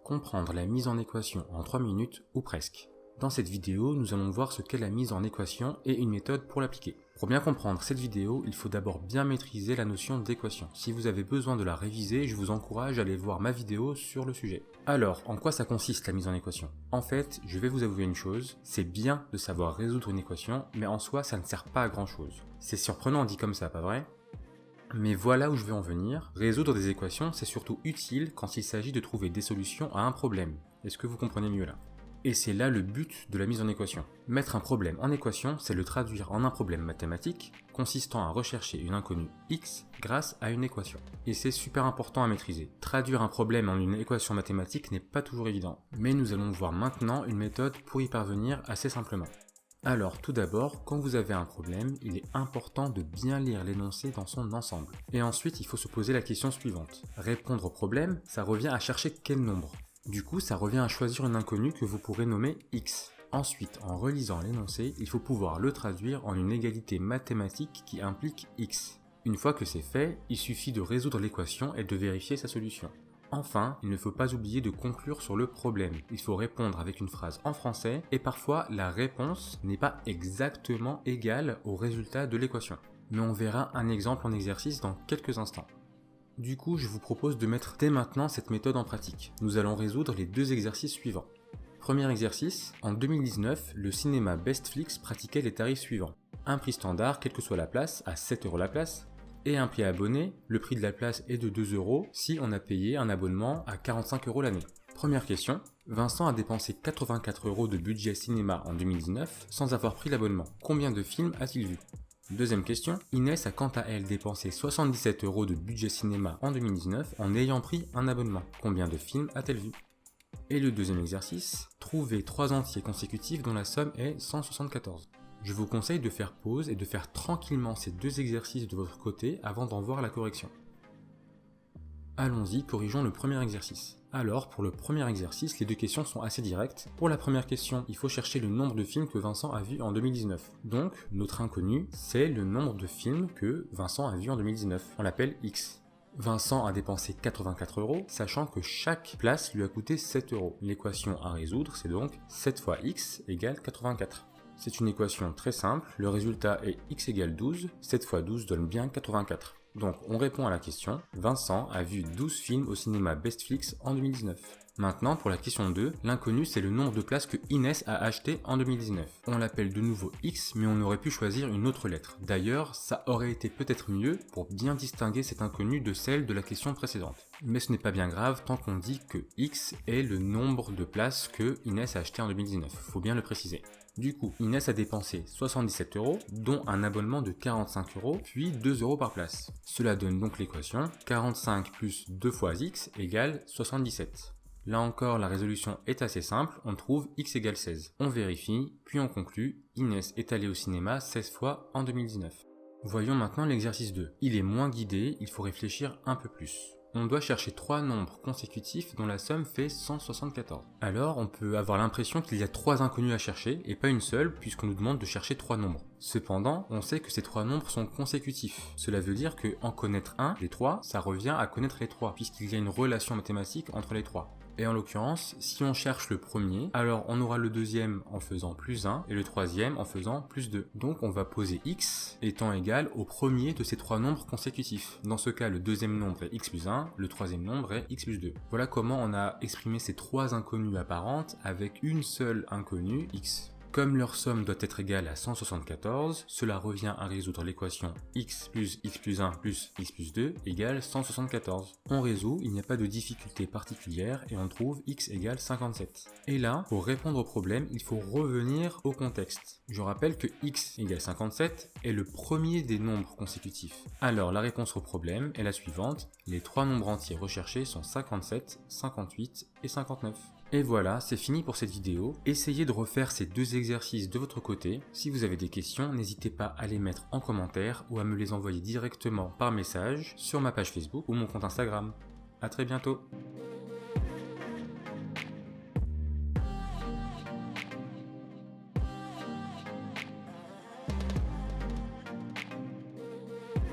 comprendre la mise en équation en 3 minutes ou presque. Dans cette vidéo, nous allons voir ce qu'est la mise en équation et une méthode pour l'appliquer. Pour bien comprendre cette vidéo, il faut d'abord bien maîtriser la notion d'équation. Si vous avez besoin de la réviser, je vous encourage à aller voir ma vidéo sur le sujet. Alors, en quoi ça consiste la mise en équation? En fait, je vais vous avouer une chose, c'est bien de savoir résoudre une équation, mais en soi, ça ne sert pas à grand chose. C'est surprenant dit comme ça, pas vrai? Mais voilà où je veux en venir. Résoudre des équations, c'est surtout utile quand il s'agit de trouver des solutions à un problème. Est-ce que vous comprenez mieux là? Et c'est là le but de la mise en équation. Mettre un problème en équation, c'est le traduire en un problème mathématique, consistant à rechercher une inconnue x grâce à une équation. Et c'est super important à maîtriser. Traduire un problème en une équation mathématique n'est pas toujours évident. Mais nous allons voir maintenant une méthode pour y parvenir assez simplement. Alors tout d'abord, quand vous avez un problème, il est important de bien lire l'énoncé dans son ensemble. Et ensuite, il faut se poser la question suivante. Répondre au problème, ça revient à chercher quel nombre. Du coup, ça revient à choisir une inconnue que vous pourrez nommer x. Ensuite, en relisant l'énoncé, il faut pouvoir le traduire en une égalité mathématique qui implique x. Une fois que c'est fait, il suffit de résoudre l'équation et de vérifier sa solution. Enfin, il ne faut pas oublier de conclure sur le problème. Il faut répondre avec une phrase en français et parfois la réponse n'est pas exactement égale au résultat de l'équation. Mais on verra un exemple en exercice dans quelques instants. Du coup, je vous propose de mettre dès maintenant cette méthode en pratique. Nous allons résoudre les deux exercices suivants. Premier exercice, en 2019, le cinéma Bestflix pratiquait les tarifs suivants. Un prix standard, quelle que soit la place, à 7 € la place, et un prix abonné, le prix de la place est de 2 € si on a payé un abonnement à 45 € l'année. Première question, Vincent a dépensé 84 € de budget cinéma en 2019 sans avoir pris l'abonnement. Combien de films a-t-il vu? Deuxième question, Inès a quant à elle dépensé 77 € de budget cinéma en 2019 en ayant pris un abonnement. Combien de films a-t-elle vu? Et le deuxième exercice, trouver 3 entiers consécutifs dont la somme est 174. Je vous conseille de faire pause et de faire tranquillement ces deux exercices de votre côté avant d'en voir la correction. Allons-y, corrigeons le premier exercice. Alors, pour le premier exercice, les deux questions sont assez directes. Pour la première question, il faut chercher le nombre de films que Vincent a vu en 2019. Donc, notre inconnu, c'est le nombre de films que Vincent a vu en 2019. On l'appelle X. Vincent a dépensé 84 €, sachant que chaque place lui a coûté 7 €. L'équation à résoudre, c'est donc 7 fois X égale 84. C'est une équation très simple, le résultat est x égale 12, 7 fois 12 donne bien 84. Donc on répond à la question, Vincent a vu 12 films au cinéma Bestflix en 2019. Maintenant pour la question 2, l'inconnu c'est le nombre de places que Inès a acheté en 2019. On l'appelle de nouveau x mais on aurait pu choisir une autre lettre. D'ailleurs ça aurait été peut-être mieux pour bien distinguer cette inconnue de celle de la question précédente. Mais ce n'est pas bien grave tant qu'on dit que x est le nombre de places que Inès a acheté en 2019, faut bien le préciser. Du coup, Inès a dépensé 77 €, dont un abonnement de 45 €, puis 2 € par place. Cela donne donc l'équation 45 plus 2 fois x égale 77. Là encore, la résolution est assez simple, on trouve x égale 16. On vérifie, puis on conclut, Inès est allée au cinéma 16 fois en 2019. Voyons maintenant l'exercice 2. Il est moins guidé, il faut réfléchir un peu plus. On doit chercher 3 nombres consécutifs dont la somme fait 174. Alors, on peut avoir l'impression qu'il y a 3 inconnus à chercher, et pas une seule, puisqu'on nous demande de chercher 3 nombres. Cependant, on sait que ces 3 nombres sont consécutifs. Cela veut dire que en connaître un des 3, ça revient à connaître les 3, puisqu'il y a une relation mathématique entre les 3. Et en l'occurrence, si on cherche le premier, alors on aura le deuxième en faisant plus 1 et le troisième en faisant plus 2. Donc on va poser x étant égal au premier de ces 3 nombres consécutifs. Dans ce cas, le deuxième nombre est x plus 1, le troisième nombre est x plus 2. Voilà comment on a exprimé ces 3 inconnues apparentes avec une seule inconnue, x. Comme leur somme doit être égale à 174, cela revient à résoudre l'équation x plus 1 plus x plus 2 égale 174. On résout, il n'y a pas de difficulté particulière et on trouve x égale 57. Et là, pour répondre au problème, il faut revenir au contexte. Je rappelle que x égale 57 est le premier des nombres consécutifs. Alors la réponse au problème est la suivante, les 3 nombres entiers recherchés sont 57, 58 et 59. Et voilà, c'est fini pour cette vidéo. Essayez de refaire ces deux exercices de votre côté. Si vous avez des questions, n'hésitez pas à les mettre en commentaire ou à me les envoyer directement par message sur ma page Facebook ou mon compte Instagram. À très bientôt.